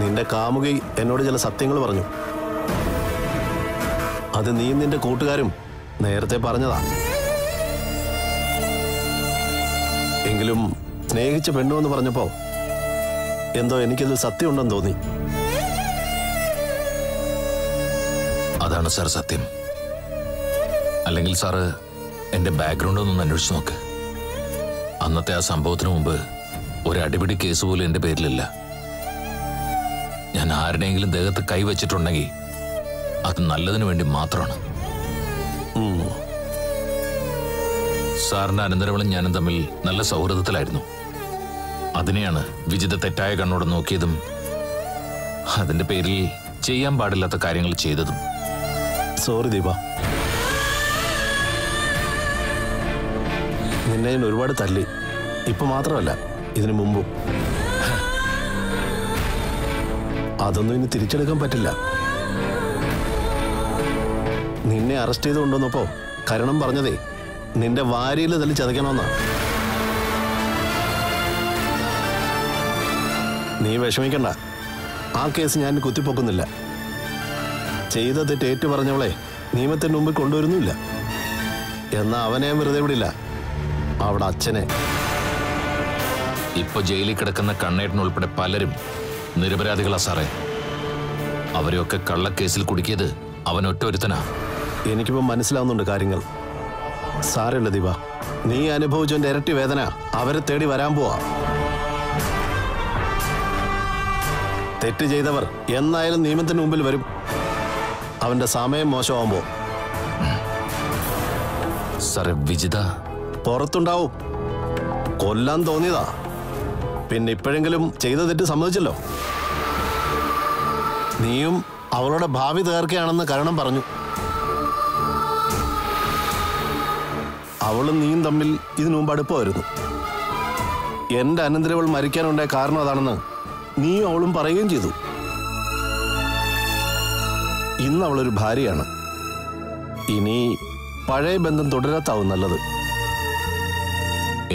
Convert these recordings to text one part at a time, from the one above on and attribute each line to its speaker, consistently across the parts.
Speaker 1: നിന്റെ കാമുകി എന്നോട് ചില സത്യങ്ങൾ പറഞ്ഞു. അത് നീയും നിന്റെ കൂട്ടുകാരും നേരത്തെ പറഞ്ഞതാ. എങ്കിലും സ്നേഹിച്ച പെണ്ണു എന്ന് പറഞ്ഞപ്പോ എന്തോ എനിക്കതിൽ സത്യമുണ്ടെന്ന് തോന്നി.
Speaker 2: അതാണ് സാർ സത്യം. അല്ലെങ്കിൽ സാറ് എന്റെ ബാക്ക്ഗ്രൗണ്ട് ഒന്നും അന്വേഷിച്ചു നോക്ക്. അന്നത്തെ ആ സംഭവത്തിന് മുമ്പ് ഒരു അടിപിടി കേസ് പോലും എന്റെ പേരിലില്ല. ഞാൻ ആരുടെയെങ്കിലും ദേഹത്ത് കൈവച്ചിട്ടുണ്ടെങ്കിൽ അത് നല്ലതിനു വേണ്ടി മാത്രമാണ്. സാറിന്റെ അനന്തരവളും ഞാനും തമ്മിൽ നല്ല സൗഹൃദത്തിലായിരുന്നു. അതിനെയാണ് വിജിത തെറ്റായ കണ്ണോടെ നോക്കിയതും അതിന്റെ പേരിൽ ചെയ്യാൻ പാടില്ലാത്ത കാര്യങ്ങൾ ചെയ്തതും.
Speaker 1: സോറി ദീപ, നിന്നെ ഞാൻ ഒരുപാട് തല്ലി. ഇപ്പൊ മാത്രമല്ല, ഇതിനു മുമ്പും. അതൊന്നും ഇനി തിരിച്ചെടുക്കാൻ പറ്റില്ല. നിന്നെ അറസ്റ്റ് ചെയ്ത് കൊണ്ടുവന്നപ്പോ കരണം പറഞ്ഞതേ നിന്റെ വാരിയിൽ തല്ലി ചതയ്ക്കണമെന്നാ. നീ വിഷമിക്കണ്ട, ആ കേസ് ഞാൻ കുത്തിപ്പൊക്കുന്നില്ല. ചെയ്ത തെറ്റ് ഏറ്റു പറഞ്ഞവളെ നിയമത്തിന് മുമ്പിൽ കൊണ്ടുവരുന്നില്ല. എന്നാ അവനെ വെറുതെ വിടില്ല, അവിടെ അച്ഛനെ.
Speaker 2: ഇപ്പൊ ജയിലിൽ കിടക്കുന്ന കണ്ണേട്ടനുൾപ്പെടെ പലരും നിരപരാധികളാ സാറേ. അവരെയൊക്കെ കള്ളക്കേസിൽ കുടുക്കിയത് അവൻ ഒറ്റ ഒരുത്തനാ.
Speaker 1: എനിക്കിപ്പോ മനസ്സിലാവുന്നുണ്ട് കാര്യങ്ങൾ. സാരമില്ല ദീപ, നീ അനുഭവിച്ചതിന്റെ ഇരട്ടി വേദന അവരെ തേടി വരാൻ പോവാ. തെറ്റ് ചെയ്തവർ എന്നായാലും നിയമത്തിന് മുമ്പിൽ വരും. അവന്റെ സമയം മോശമാകുമ്പോ.
Speaker 2: സാറേ, വിജിത
Speaker 1: പുറത്തുണ്ടാവും. കൊല്ലാൻ തോന്നിയതാ. പിന്നെ ഇപ്പോഴെങ്കിലും ചെയ്ത തെറ്റ് സമ്മതിച്ചല്ലോ. നീയും അവളുടെ ഭാവി തകർക്കുകയാണെന്ന് കരണം പറഞ്ഞു. അവളും നീയും തമ്മിൽ ഇതിനു മുമ്പ് അടുപ്പമായിരുന്നു. എന്റെ അനന്തരവൾ മരിക്കാനുണ്ടായ കാരണം അതാണെന്ന് നീയും അവളും പറയുകയും ചെയ്തു. ഇന്ന് അവളൊരു ഭാര്യയാണ്. ഇനി പഴയ ബന്ധം തുടരാത്താവും നല്ലത്.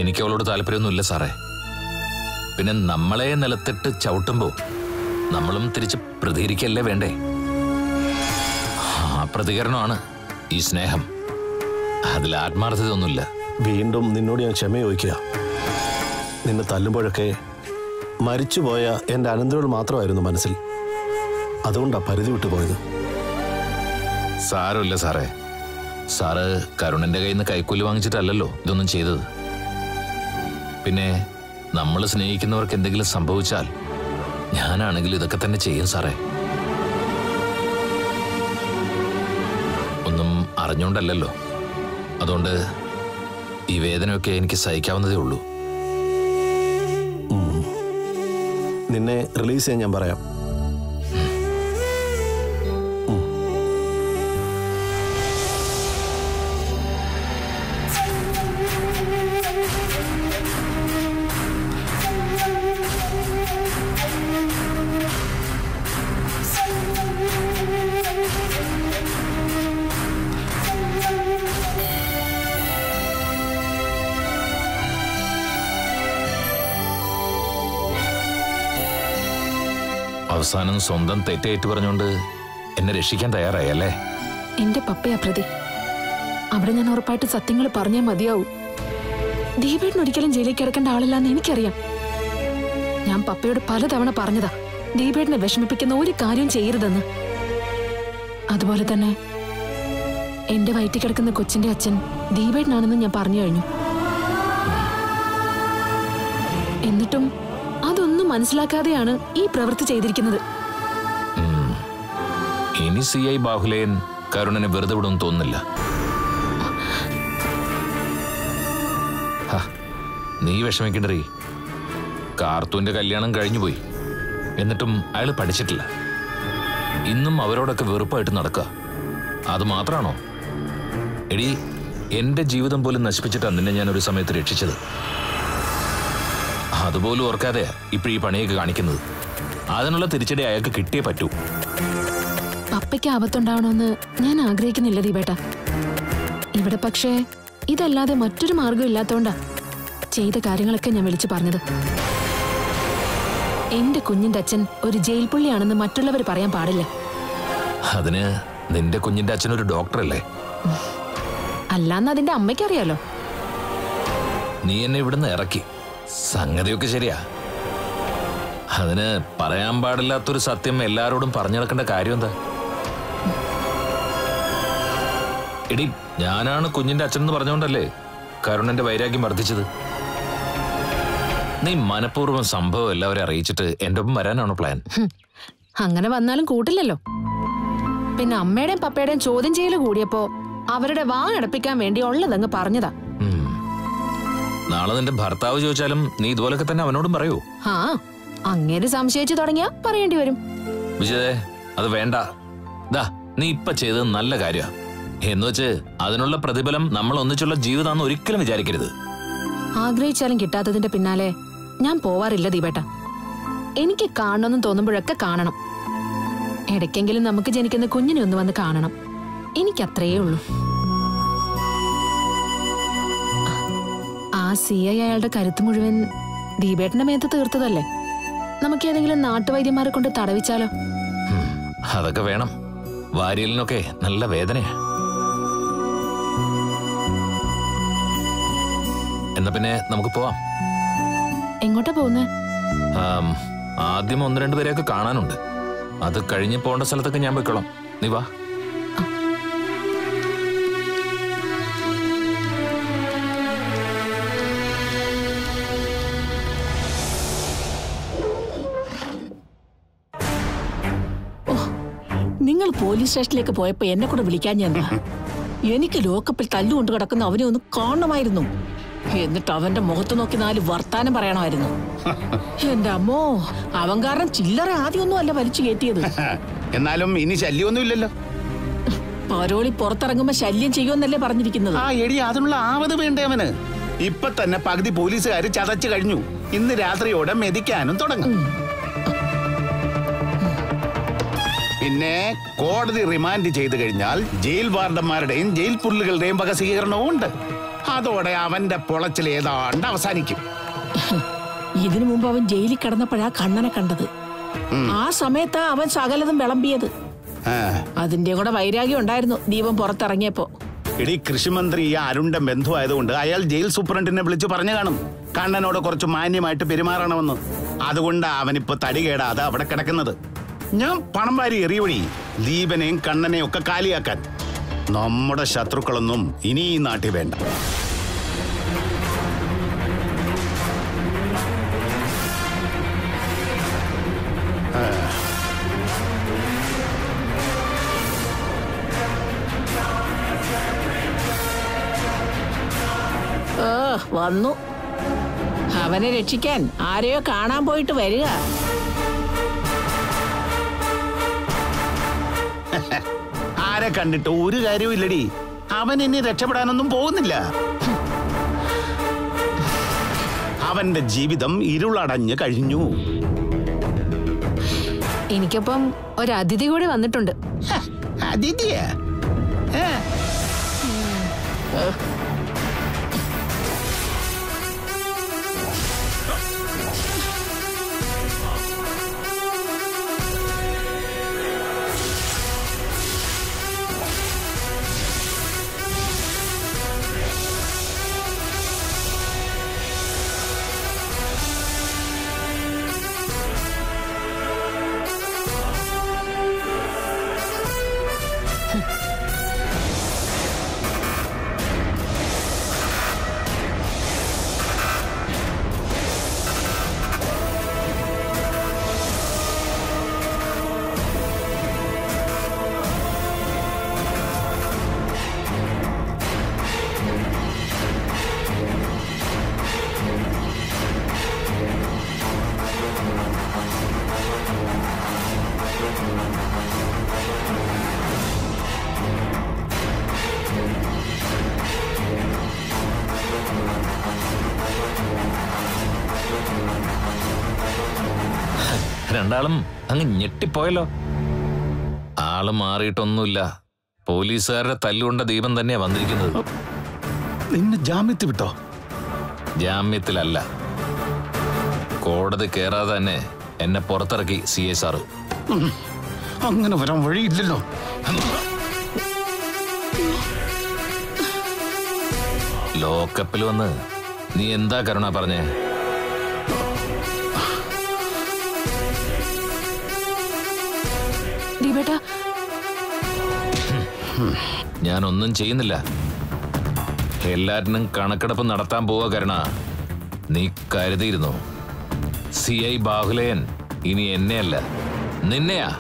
Speaker 2: എനിക്ക് അവളോട് താല്പര്യമൊന്നുമില്ല സാറേ. പിന്നെ നമ്മളെ നിലത്തിട്ട് ചവിട്ടുമ്പോ നമ്മളും തിരിച്ച് പ്രതികരിക്കല്ലേ വേണ്ടേ? ആ പ്രതികരണമാണ് ഈ സ്നേഹം. അതിൽ ആത്മാർത്ഥതയൊന്നുമില്ല.
Speaker 1: വീണ്ടും നിന്നോട് ഞാൻ ക്ഷമ ചോദിക്കുക. നിന്നെ തല്ലുമ്പോഴൊക്കെ മരിച്ചുപോയ എൻ്റെ അനന്തരവൾ മാത്രമായിരുന്നു മനസ്സിൽ. അതുകൊണ്ടാ പരിധി വിട്ടു പോയത്.
Speaker 2: സാരമില്ല സാറേ. സാറ് കരുണന്റെ കയ്യിൽ നിന്ന് കൈക്കൂലി വാങ്ങിച്ചിട്ടല്ലല്ലോ ഇതൊന്നും ചെയ്തത്. പിന്നെ നമ്മൾ സ്നേഹിക്കുന്നവർക്ക് എന്തെങ്കിലും സംഭവിച്ചാൽ ഞാനാണെങ്കിൽ ഇതൊക്കെ തന്നെ ചെയ്യും സാറേ. ഒന്നും അറിഞ്ഞോണ്ടല്ലോ. അതുകൊണ്ട് ഈ വേദനയൊക്കെ എനിക്ക് സഹിക്കാവുന്നതേ ഉള്ളൂ.
Speaker 1: നിന്നെ റിലീസ് ചെയ്യാൻ ഞാൻ പറയാം.
Speaker 2: അവസാനം സ്വന്തം തെറ്റേറ്റ് പറഞ്ഞുകൊണ്ട് എന്നെ രക്ഷിക്കാൻ തയ്യാറായല്ലേ?
Speaker 3: എന്റെ പപ്പയാ പ്രതി. അവിടെ ഞാൻ ഉറപ്പായിട്ട് സത്യങ്ങൾ പറഞ്ഞേ മതിയാവൂ. ദീപേട്ടൻ ഒരിക്കലും ജയിലിൽ കിടക്കേണ്ട ആളല്ലാന്ന് എനിക്കറിയാം. ഞാൻ പപ്പയോട് പലതവണ പറഞ്ഞതാ ദീപേട്ടനെ വിഷമിപ്പിക്കുന്ന ഒരു കാര്യം ചെയ്യരുതെന്ന്. അതുപോലെ തന്നെ എന്റെ വയറ്റിൽ കിടക്കുന്ന കൊച്ചിന്റെ അച്ഛൻ ദീപേട്ടനാണെന്ന് ഞാൻ പറഞ്ഞു കഴിഞ്ഞു. എന്നിട്ടും അതൊന്നും മനസ്സിലാക്കാതെയാണ് ഈ പ്രവൃത്തി ചെയ്തിരിക്കുന്നത്.
Speaker 2: ഇനി CI ബാഹുലേയൻ കരുണനെ വെറുതെ വിടുമെന്ന് തോന്നുന്നില്ല. നീ വിഷമിക്കണ്ടേ? കാർത്തൂന്റെ കല്യാണം കഴിഞ്ഞുപോയി. എന്നിട്ടും അയാൾ പഠിച്ചിട്ടില്ല. ഇന്നും അവരോടൊക്കെ വെറുപ്പായിട്ട് നടക്കുക. അത് മാത്രാണോ? എടി, എന്റെ ജീവിതം പോലും നശിപ്പിച്ചിട്ടാണ് നിന്നെ ഞാൻ ഒരു സമയത്ത് രക്ഷിച്ചത്. അതുപോലും ഓർക്കാതെ ഇപ്പൊ ഈ പണിയൊക്കെ കാണിക്കുന്നത്. അതിനുള്ള തിരിച്ചടി അയാൾക്ക് കിട്ടിയേ പറ്റൂ.
Speaker 3: പപ്പയ്ക്ക് ആപത്തുണ്ടാവണമെന്ന് ഞാൻ ആഗ്രഹിക്കുന്നില്ല ദീപേട്ട. ഇവിടെ പക്ഷേ ഇതല്ലാതെ മറ്റൊരു മാർഗം ഇല്ലാത്തോണ്ടാ ചെയ്ത കാര്യങ്ങളൊക്കെ ഞാൻ വിളിച്ചു പറഞ്ഞത്. എന്റെ കുഞ്ഞിന്റെ അച്ഛൻ ഒരു ജയിൽ പുള്ളിയാണെന്ന് മറ്റുള്ളവർ പറയാൻ പാടില്ല.
Speaker 2: അതിന് നിന്റെ കുഞ്ഞിന്റെ അച്ഛൻ ഒരു ഡോക്ടറല്ലേ?
Speaker 3: അല്ലാന്ന് അതിന്റെ അമ്മയ്ക്കറിയാലോ.
Speaker 2: നീ എന്നെ ഇവിടുന്ന് ഇറക്കി, സംഗതിയൊക്കെ ശരിയാ. അതിന് പറയാൻ പാടില്ലാത്തൊരു സത്യം എല്ലാരോടും പറഞ്ഞു നടക്കേണ്ട കാര്യം എന്താ? എടി, ഞാനാണ് കുഞ്ഞിന്റെ അച്ഛൻ എന്ന് പറഞ്ഞുകൊണ്ടല്ലേ കരുണന്റെ വൈരാഗ്യം വർദ്ധിച്ചത്? നീ മനഃപൂർവ്വം സംഭവം എല്ലാവരും അറിയിച്ചിട്ട് എന്റെ ഒപ്പം വരാനാണോ പ്ലാൻ?
Speaker 3: അങ്ങനെ വന്നാലും കൂട്ടില്ലല്ലോ. പിന്നെ അമ്മയുടെയും പപ്പയുടെയും ചോദ്യം ചെയ്യല് കൂടിയപ്പോ അവരുടെ വാ അടപ്പിക്കാൻ വേണ്ടി ഉള്ളതങ്ങ് പറഞ്ഞതാ.
Speaker 2: നാളെ നിന്റെ ഭർത്താവ് ചോദിച്ചാലും നീ ഇതുപോലൊക്കെ തന്നെ അവനോടും പറയൂ?
Speaker 3: ആ, അങ്ങനെ സംശയിച്ചു തുടങ്ങിയാ പറയേണ്ടി വരും.
Speaker 2: വിജയേ, അത് വേണ്ട. ദാ, നീ ഇപ്പൊ ചെയ്തത് നല്ല കാര്യ എന്നുവെച്ച് അതിനുള്ള പ്രതിഫലം നമ്മൾ ഒന്നിച്ചുള്ള ജീവിതമാണെന്ന് ഒരിക്കലും വിചാരിക്കരുത്.
Speaker 3: ആഗ്രഹിച്ചാലും കിട്ടാത്തതിന്റെ പിന്നാലെ ഞാൻ പോവാറില്ല ദീപേട്ട. എനിക്ക് കാണണമെന്ന് തോന്നുമ്പോഴൊക്കെ കാണണം. ഇടയ്ക്കെങ്കിലും നമുക്ക് ജനിക്കുന്ന കുഞ്ഞിനെ ഒന്ന് വന്ന് കാണണം. എനിക്കത്രയേ ഉള്ളൂ. ആ CI അയാളുടെ കരുത്ത് മുഴുവൻ ദീപേട്ടന്റെ മേത്ത് തീർത്തതല്ലേ. നമുക്ക് ഏതെങ്കിലും നാട്ടുവൈദ്യന്മാരെ കൊണ്ട് തടവിച്ചാലോ?
Speaker 2: അതൊക്കെ വേണം. വാരിയലിനൊക്കെ നല്ല വേദനയാ. എന്നാ പിന്നെ നമുക്ക് പോവാം.
Speaker 3: എങ്ങോട്ടാ പോകുന്നേ?
Speaker 2: ആദ്യം 1-2 പേരെയൊക്കെ കാണാനുണ്ട്. അത് കഴിഞ്ഞ് പോകേണ്ട സ്ഥലത്തൊക്കെ ഞാൻ പോയിക്കോളാം. നീ വാ.
Speaker 4: നിങ്ങൾ പോലീസ് സ്റ്റേഷനിലേക്ക് പോയപ്പോ എന്നെ കൂടെ വിളിക്കാൻ ഞാൻ എനിക്ക് ലോക്കപ്പിൽ തല്ലുകൊണ്ട് കിടക്കുന്ന അവനെ ഒന്ന് കാണണമായിരുന്നു. എന്നിട്ട് അവന്റെ മുഖത്ത് നോക്കി 4 വർത്താനം പറയണമായിരുന്നു. എന്റെ അമ്മോ, അവൻ കാരണം ചില്ലറ ആദ്യമൊന്നും അല്ല വലിച്ചു കയറ്റിയത്.
Speaker 5: എന്നാലും ഇനി ശല്യമൊന്നും ഇല്ലല്ലോ.
Speaker 4: പരോളി പുറത്തിറങ്ങുമ്പോ ശല്യം ചെയ്യുമെന്നല്ലേ പറഞ്ഞിരിക്കുന്നത്?
Speaker 5: ആ എടി, അതിനുള്ള ആവത് വേണ്ടേ അവന്? ഇപ്പൊ തന്നെ പകുതി പോലീസുകാര് ചതച്ചു കഴിഞ്ഞു. ഇന്ന് രാത്രിയോടെ മെതിക്കാനും തുടങ്ങും. പിന്നെ കോടതി റിമാൻഡ് ചെയ്തു കഴിഞ്ഞാൽ ജയിൽ വാർഡന്മാരുടെയും ജയിൽ പുല്ലുകളുടെയും വക സ്വീകരണവും ഉണ്ട്. അതോടെ അവന്റെ പൊളച്ചിൽ ഏതാണ്ട് അവസാനിക്കും.
Speaker 4: ഇതിനു മുമ്പ് അവൻ ജയിലിൽ കിടന്നപ്പോഴാ കണ്ണനെ കണ്ടത്. ആ സമയത്താ അവൻ സകലതും വിളമ്പിയത്. അതിന്റെ കൂടെ വൈരാഗ്യം ഉണ്ടായിരുന്നു ദീപം പുറത്തിറങ്ങിയപ്പോ.
Speaker 5: ഇടി, കൃഷിമന്ത്രി അരുണിന്റെ ബന്ധുവായതുകൊണ്ട് അയാൾ ജയിൽ സൂപ്രണ്ടിനെ വിളിച്ചു പറഞ്ഞു കാണും കണ്ണനോട് കുറച്ച് മാന്യമായിട്ട് പെരുമാറണമെന്ന്. അതുകൊണ്ട് അവനിപ്പോ തടി കേടാതെ അവിടെ കിടക്കുന്നത്. ഞാൻ പണം വാരി എറിയവഴി ദീപനെയും കണ്ണനെയും ഒക്കെ കാലിയാക്കാൻ. നമ്മുടെ ശത്രുക്കളൊന്നും ഇനി ഈ നാട്ടിൽ വേണ്ട.
Speaker 4: വന്നു. അവനെ രക്ഷിക്കാൻ ആരെയോ കാണാൻ പോയിട്ട് വരിക.
Speaker 5: ആരെ കണ്ടിട്ട് ഒരു കാര്യവും ഇല്ലടി. അവൻ ഇനി രക്ഷപ്പെടാനൊന്നും പോകുന്നില്ല. അവന്റെ ജീവിതം ഇരുളടഞ്ഞു കഴിഞ്ഞു.
Speaker 3: എനിക്കൊപ്പം ഒരു അതിഥി കൂടി വന്നിട്ടുണ്ട്.
Speaker 5: അതിഥിയാ?
Speaker 2: രണ്ടാളും അങ്ങ് ഞെട്ടിപ്പോയല്ലോ. ആള് മാറിയിട്ടൊന്നുമില്ല. പോലീസുകാരുടെ തല്ലുകൊണ്ട ദീപൻ തന്നെയാ വന്നിരിക്കുന്നത്.
Speaker 5: നിന്നെ ജാമ്യത്തിൽ വിട്ടോ?
Speaker 2: ജാമ്യത്തിലല്ല, കോടതി കയറാതെ തന്നെ എന്നെ പുറത്തിറക്കി CA സാറ്.
Speaker 5: അങ്ങനെ വരാൻ വഴിയില്ലല്ലോ.
Speaker 2: ലോക്കപ്പിൽ വന്ന് നീ എന്താ കരുണ പറഞ്ഞേ?
Speaker 3: ദീപേട്ടാ,
Speaker 2: ഞാനൊന്നും ചെയ്യുന്നില്ല. എല്ലാറ്റിനും കണക്കെടുപ്പ് നടത്താൻ പോവാ കരുണ. നീ കരുതിയിരുന്നു CI ബാഹുലയൻ ഇനി എന്നെയല്ല നിന്നെയാ.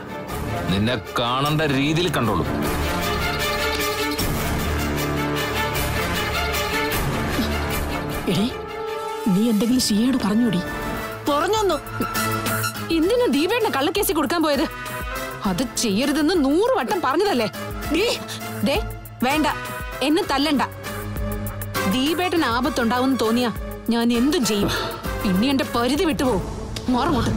Speaker 2: നിന്നെ കാണേണ്ട രീതിയിൽ കണ്ടോളൂ.
Speaker 4: എടി, നീ എന്തെങ്കിലും CAയോട് പറഞ്ഞോടി? പറഞ്ഞൊന്നു.
Speaker 3: എന്തിനാ ദീപേട്ടനെ കള്ളക്കേസി കൊടുക്കാൻ പോയത്? അത് ചെയ്യരുതെന്ന് 100 വട്ടം പറഞ്ഞതല്ലേ? ദേ, വേണ്ട, എന്നെ തല്ലണ്ട. ദീപേട്ടൻ ആപത്തുണ്ടാവുമെന്ന് തോന്നിയാ ഞാൻ എന്തും ചെയ്യും. പിന്നെ എന്റെ പരിധി വിട്ടുപോകും. മാറങ്ങോട്ട്.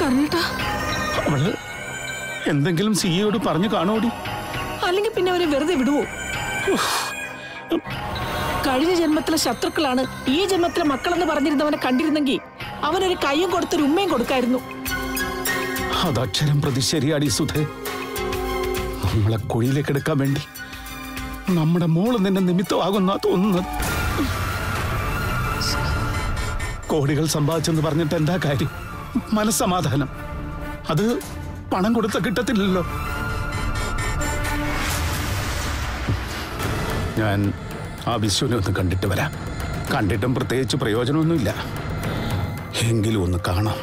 Speaker 3: കർണേട്ടാ,
Speaker 5: അവള് എന്തെങ്കിലും CAയോട് പറഞ്ഞു കാണോടി?
Speaker 4: അല്ലെങ്കിൽ പിന്നെ അവരെ വെറുതെ വിടുവോ? കഴിഞ്ഞ ജന്മത്തിലെ ശത്രുക്കളാണ് ഈ ജന്മത്തിലെ മക്കളെന്ന് പറഞ്ഞിരുന്നവനെ കണ്ടിരുന്നെങ്കിൽ അവനൊരു കയ്യും കൊടുത്തൊരു ഉമ്മയും കൊടുക്കായിരുന്നു.
Speaker 5: അതക്ഷരം പ്രതി ശരിയാടി സുധേ. നമ്മളെ കുഴിയിലേക്ക് എടുക്കാൻ വേണ്ടി നമ്മുടെ മോള് നിന്നെ നിമിത്തമാകുന്ന തോന്നുന്നത്. കോടികൾ സമ്പാദിച്ചെന്ന് പറഞ്ഞിട്ട് എന്താ കാര്യം? മനസ്സമാധാനം അത് പണം കൊടുത്ത കിട്ടത്തില്ലല്ലോ. ഞാൻ ആ വിശ്വനെ ഒന്ന് കണ്ടിട്ട് വരാം. കണ്ടിട്ടും പ്രത്യേകിച്ച് പ്രയോജനമൊന്നുമില്ല. എങ്കിലും ഒന്ന് കാണാം.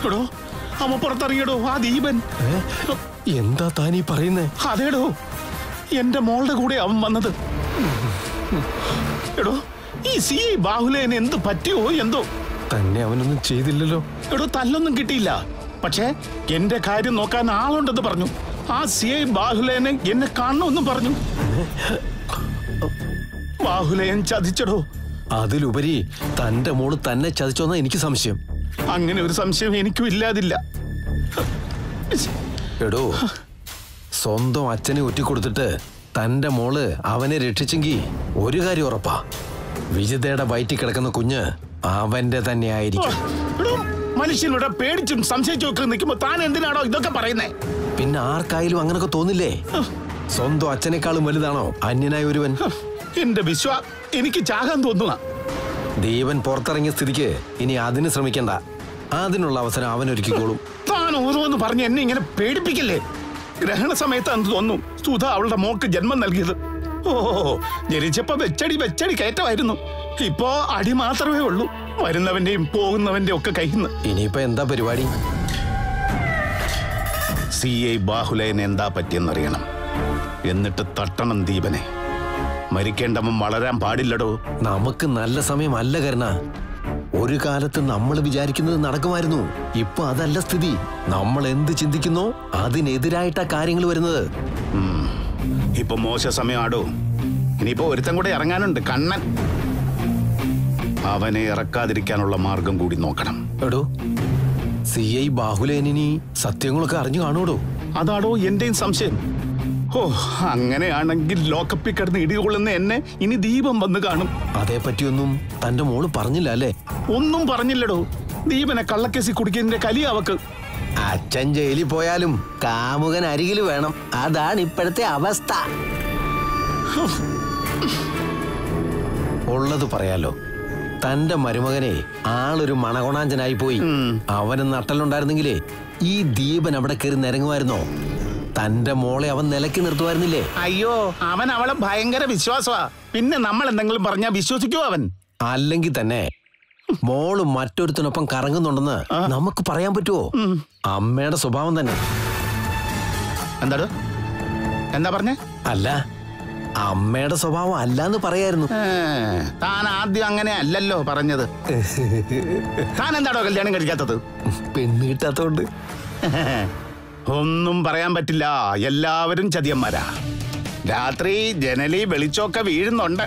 Speaker 5: എടോ, അവൻ പുറത്തിറങ്ങിയടോ, ആ ദീപൻ.
Speaker 1: എന്താ താനീ പറയുന്നേ?
Speaker 5: അതേടോ, എന്റെ മോളുടെ കൂടെ അവൻ വന്നത്. എടോ, ഈ CI ബാഹുലയന് എന്ത് പറ്റിയോ എന്തോ.
Speaker 1: തന്നെ അവനൊന്നും ചെയ്തില്ലല്ലോ.
Speaker 5: എടോ, തല്ലൊന്നും കിട്ടിയില്ല. പക്ഷേ എന്റെ കാര്യം നോക്കാൻ ആളുണ്ടെന്ന് പറഞ്ഞു. ആ CI ബാഹുലയനെ എന്നെ കാണണമെന്നും പറഞ്ഞു. ബാഹുലയൻ ചതിച്ചടോ.
Speaker 1: അതിലുപരി തന്റെ മോള് തന്നെ ചതിച്ചോന്നാ എനിക്ക് സംശയം.
Speaker 5: അങ്ങനെ ഒരു സംശയം എനിക്കും ഇല്ലാതില്ല.
Speaker 1: എടോ, സ്വന്തം അച്ഛനെ ഒറ്റിക്കൊടുത്തിട്ട് തന്റെ മോള് അവനെ രക്ഷിച്ചെങ്കിൽ ഒരു കാര്യം ഉറപ്പാ, വിജിതയുടെ വയറ്റിൽ കിടക്കുന്ന കുഞ്ഞ് അവന്റെ തന്നെ ആയിരിക്കും.
Speaker 5: മനുഷ്യനോട് പേടിച്ചും സംശയിച്ചും ഒക്കെ നിൽക്കുമ്പോ താൻ എന്തിനാണോ ഇതൊക്കെ പറയുന്നേ?
Speaker 1: പിന്നെ ആർക്കായാലും അങ്ങനൊക്കെ തോന്നില്ലേ? സ്വന്തം അച്ഛനേക്കാളും വലുതാണോ അന്യനായ ഒരുവൻ?
Speaker 5: എന്റെ വിശ്വ, എനിക്ക് ചാകാൻ തോന്നുക.
Speaker 1: ദീപൻ പുറത്തിറങ്ങിയ സ്ഥിതിക്ക് ഇനി അതിന് ശ്രമിക്കണ്ട. അതിനുള്ള അവസരം അവൻ ഒരുക്കിക്കോളും.
Speaker 5: താൻ ഓരോന്ന് പറഞ്ഞ് എന്നെ ഇങ്ങനെ പേടിപ്പിക്കില്ലേ? ഗ്രഹണ സമയത്താണെന്ന് തോന്നുന്നു സുധ അവളുടെ മോക്ക് ജന്മം നൽകിയത്. ഓ, ജനിച്ചപ്പോ വെച്ചടി കയറ്റമായിരുന്നു. ഇപ്പോ അടി മാത്രമേ ഉള്ളൂ, വരുന്നവന്റെയും പോകുന്നവന്റെ ഒക്കെ കയ്യിന്ന്.
Speaker 1: ഇനിയിപ്പോ എന്താ പരിപാടി?
Speaker 5: CI ബാഹുലയൻ എന്താ പറ്റിയെന്നറിയണം. എന്നിട്ട് തട്ടണം ദീപനെ. മരിക്കേണ്ടവൻ വളരാൻ പാടില്ലടോ.
Speaker 1: നമുക്ക് നല്ല സമയമല്ല കരുണ. ഒരു കാലത്ത് നമ്മൾ വിചാരിക്കുന്നത് നടക്കുമായിരുന്നു. ഇപ്പൊ അതല്ല സ്ഥിതി. നമ്മൾ എന്ത് ചിന്തിക്കുന്നോ അതിനെതിരായിട്ടാ കാര്യങ്ങൾ വരുന്നത്.
Speaker 5: ഇപ്പൊ മോശ സമയമാടോ. ഇനിയിപ്പോ ഒരുത്തൻ കൂടെ ഇറങ്ങാനുണ്ട്, കണ്ണൻ. അവനെ ഇറക്കാതിരിക്കാനുള്ള മാർഗം കൂടി നോക്കണം.
Speaker 1: എടോ, CI ബാഹുലേനി സത്യങ്ങളൊക്കെ അറിഞ്ഞു കാണൂടോ?
Speaker 5: അതാടോ എന്റെയും സംശയം. ഓ, അങ്ങനെയാണെങ്കിൽ ലോക്കപ്പിൽ കിടന്ന് ഇടികൊള്ളുന്ന എന്നെ ഇനി ദീപം വന്ന് കാണും.
Speaker 1: അതേപ്പറ്റിയൊന്നും തന്റെ മോള് പറഞ്ഞില്ല അല്ലേ?
Speaker 5: ഒന്നും പറഞ്ഞില്ലടോ. ദീപനെ കള്ളക്കേസി കുടിക്കുന്നതിന്റെ കലി അവക്ക്.
Speaker 1: അച്ഛൻ ജയിലിൽ പോയാലും കാമുകൻ അരികിൽ വേണം. അതാണ് ഇപ്പോഴത്തെ അവസ്ഥ. ഉള്ളത് പറയാലോ, തന്റെ മരുമകനെ ആളൊരു മണകൊണാഞ്ചനായി പോയി. അവന് നട്ടലുണ്ടായിരുന്നെങ്കിലേ ഈ ദീപൻ അവിടെ കയറി നിരങ്ങുമായിരുന്നോ? തന്റെ മോളെ അവൻ നിലയ്ക്ക് നിർത്തുമായിരുന്നില്ലേ?
Speaker 5: അയ്യോ, അവൻ അവളെ ഭയങ്കര വിശ്വാസമാ. പിന്നെ നമ്മൾ എന്തെങ്കിലും പറഞ്ഞാ വിശ്വസിക്കുവോ അവൻ?
Speaker 1: അല്ലെങ്കിൽ തന്നെ മോള് മറ്റൊരുത്തിനൊപ്പം കറങ്ങുന്നുണ്ടെന്ന് നമുക്ക് പറയാൻ പറ്റുമോ? അമ്മയുടെ സ്വഭാവം തന്നെ.
Speaker 5: എന്താ പറഞ്ഞേ?
Speaker 1: അല്ല, അമ്മയുടെ സ്വഭാവം അല്ലാന്ന് പറയായിരുന്നു.
Speaker 5: താൻ ആദ്യം അങ്ങനെ അല്ലല്ലോ പറഞ്ഞത്. താൻ എന്താടോ കല്യാണം കഴിക്കാത്തത്?
Speaker 1: പെണ്ണ് കിട്ടാത്തോണ്ട്.
Speaker 5: ഒന്നും പറയാൻ പറ്റില്ല, എല്ലാവരും ചതിയന്മാരാ. രാത്രി ജനലി വെളിച്ചൊക്കെ വീഴുന്നുണ്ട്.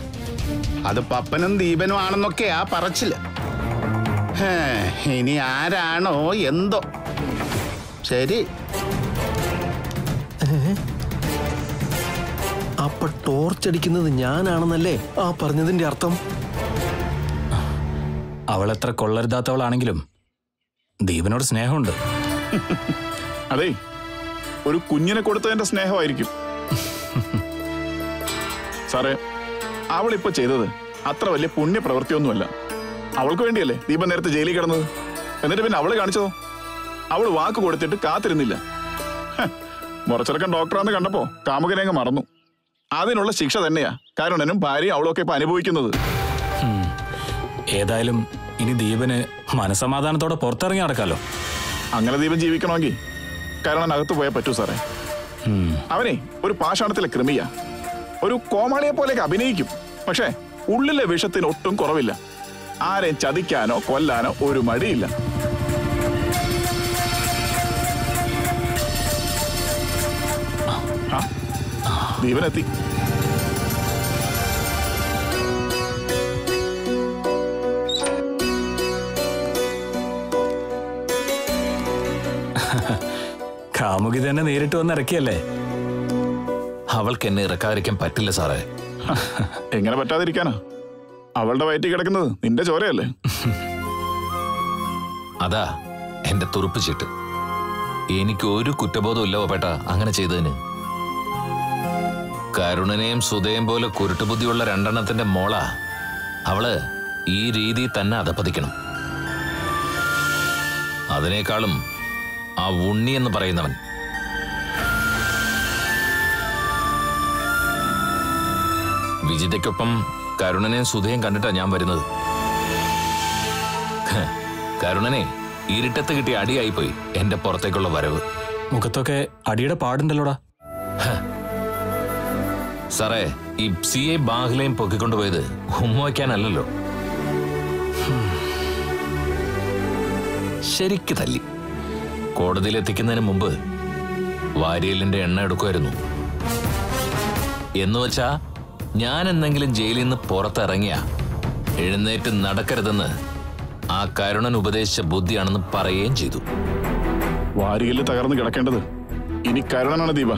Speaker 5: അത് പപ്പനും ദീപനും ആണെന്നൊക്കെയാ പറച്ചില്. ഇനി ആരാണോ എന്തോ. ശരി.
Speaker 1: അപ്പൊ ടോർച്ചടിക്കുന്നത് ഞാനാണെന്നല്ലേ ആ പറഞ്ഞതിന്റെ അർത്ഥം?
Speaker 6: അവളെത്ര കൊള്ളരുതാത്തവളാണെങ്കിലും ദീപനോട് സ്നേഹമുണ്ട്.
Speaker 7: അതെ, ഒരു കുഞ്ഞിനെ കൊടുത്തതിന്റെ സ്നേഹമായിരിക്കും. സാറേ, അവളിപ്പോ ചെയ്തത് അത്ര വലിയ പുണ്യപ്രവൃത്തിയൊന്നുമല്ല. അവൾക്ക് വേണ്ടിയല്ലേ ദീപൻ നേരത്തെ ജയിലിൽ കിടന്നത്. എന്നിട്ട് പിന്നെ അവള് കാണിച്ചതോ? അവള് വാക്ക് കൊടുത്തിട്ട് കാത്തിരുന്നില്ല. മുറച്ചെറുക്കൻ ഡോക്ടറാന്ന് കണ്ടപ്പോ കാമുകനെ അങ്ങ് മറന്നു. അതിനുള്ള ശിക്ഷ തന്നെയാ കരുണനും ഭാര്യയും അവളൊക്കെ ഇപ്പൊ അനുഭവിക്കുന്നത്.
Speaker 6: ഏതായാലും ഇനി ദീപന് മനസമാധാനത്തോടെ പുറത്തിറങ്ങി നടക്കാലോ.
Speaker 7: അങ്ങനെ ദീപൻ ജീവിക്കണമെങ്കിൽ കരുണൻ അകത്ത് പോയാൽ പറ്റൂ സാറേ. അവനെ ഒരു പാഷാണത്തിലെ കൃമിയ, ഒരു കോമാളിയെ പോലെയൊക്കെ അഭിനയിക്കും. പക്ഷേ ഉള്ളിലെ വിഷത്തിന് ഒട്ടും കുറവില്ല. ആരെയും ചതിക്കാനോ കൊല്ലാനോ ഒരു മടിയില്ല. ദീപനെത്തി.
Speaker 6: കാമുകി തന്നെ നേരിട്ട് വന്ന് ഇറക്കിയല്ലേ?
Speaker 2: അവൾക്ക് എന്നെ ഇറക്കാതിരിക്കാൻ പറ്റില്ല സാറേ.
Speaker 7: എങ്ങനെ പറ്റാതിരിക്കാനാ? അവളുടെ വയറ്റിൽ കിടക്കുന്നത് നിന്റെ ചോരയല്ലേ?
Speaker 2: അതാ എന്റെ തുറുപ്പ് ചീട്ട്. എനിക്ക് ഒരു കുറ്റബോധം ഇല്ല പേട്ട അങ്ങനെ ചെയ്തതിന്. കരുണനെയും സുധയും പോലെ കുരുട്ടുബുദ്ധിയുള്ള രണ്ടെണ്ണത്തിന്റെ മോള അവള് ഈ രീതി തന്നെ അധപ്പതിക്കണം. അതിനേക്കാളും ആ ഉണ്ണി എന്ന് പറയുന്നവൻ. വിജിതയ്ക്കൊപ്പം കരുണനെയും സുധയും കണ്ടിട്ടാ ഞാൻ വരുന്നത്. കരുണനെ ഇരുട്ടത്ത് കിട്ടിയ അടിയായിപ്പോയി എന്റെ പുറത്തേക്കുള്ള വരവ്.
Speaker 6: മുഖത്തൊക്കെ അടിയുടെ പാടുണ്ടല്ലോടാ.
Speaker 2: സാറേ, ഈ CA ബാഹ്ലയും പൊക്കിക്കൊണ്ടുപോയത് ഉമ്മ വയ്ക്കാനല്ലോ, ശരിക്ക് തല്ലി. കോടതിയിൽ എത്തിക്കുന്നതിന് മുമ്പ് വാരിയലിന്റെ എണ്ണ എടുക്കുമായിരുന്നു. എന്നുവെച്ചാ ഞാൻ എന്തെങ്കിലും ജയിലിൽ നിന്ന് പുറത്തിറങ്ങിയ എഴുന്നേറ്റ് നടക്കരുതെന്ന് ആ കരുണൻ ഉപദേശിച്ച ബുദ്ധിയാണെന്ന് പറയുകയും ചെയ്തു.
Speaker 7: വാരികല് തകർന്ന് കിടക്കേണ്ടത് ഇനി കരുണനാണ് ദീപ.